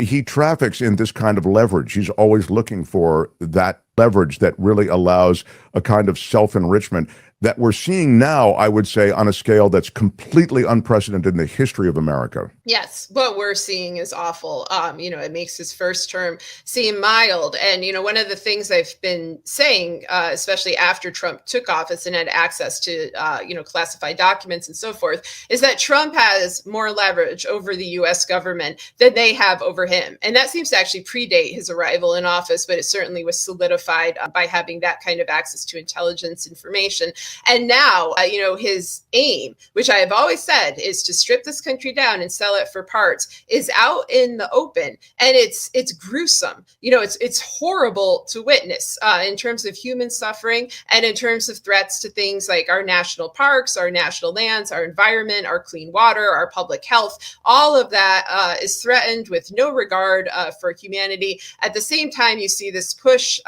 he traffics in this kind of leverage. He's always looking for that leverage that really allows a kind of self-enrichment that we're seeing now, I would say, on a scale that's completely unprecedented in the history of America. Yes, what we're seeing is awful. It makes his first term seem mild. And, one of the things I've been saying, especially after Trump took office and had access to, classified documents and so forth, is that Trump has more leverage over the U.S. government than they have over him. And that seems to actually predate his arrival in office, but it certainly was solidified by having that kind of access to intelligence information. And now, his aim, which I have always said, is to strip this country down and sell it for parts, is out in the open. And it's gruesome. It's horrible to witness in terms of human suffering and in terms of threats to things like our national parks, our national lands, our environment, our clean water, our public health. All of that is threatened with no regard for humanity. At the same time, you see this push,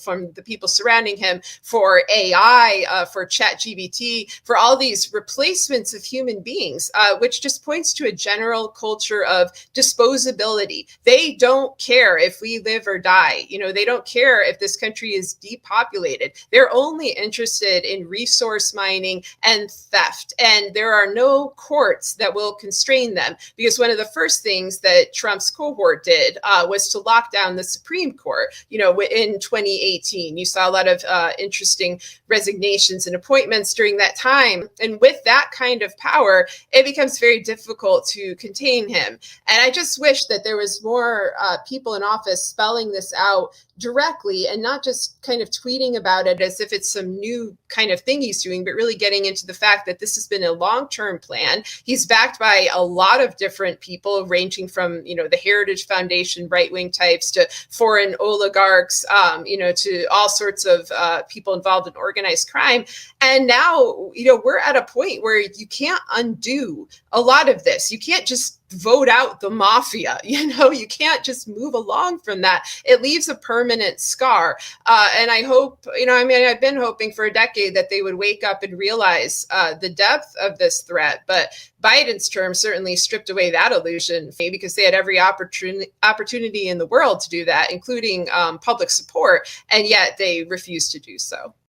from the people surrounding him for AI, for ChatGPT, for all these replacements of human beings, which just points to a general culture of disposability. They don't care if we live or die. They don't care if this country is depopulated. They're only interested in resource mining and theft. And there are no courts that will constrain them, because one of the first things that Trump's cohort did was to lock down the Supreme Court. In 2018, you saw a lot of interesting resignations and appointments during that time. And with that kind of power, it becomes very difficult to contain him. And I just wish that there was more people in office spelling this out directly and not just kind of tweeting about it as if it's some new kind of thing he's doing, but really getting into the fact that this has been a long-term plan. He's backed by a lot of different people, ranging from, the Heritage Foundation right-wing types to foreign oligarchs, to all sorts of people involved in organized crime. And now, we're at a point where you can't undo a lot of this. You can't just vote out the mafia. You can't just move along from that. It leaves a permanent scar. And I hope, I've been hoping for a decade that they would wake up and realize the depth of this threat. But Biden's term certainly stripped away that illusion, because they had every opportunity in the world to do that, including public support, and yet they refused to do so.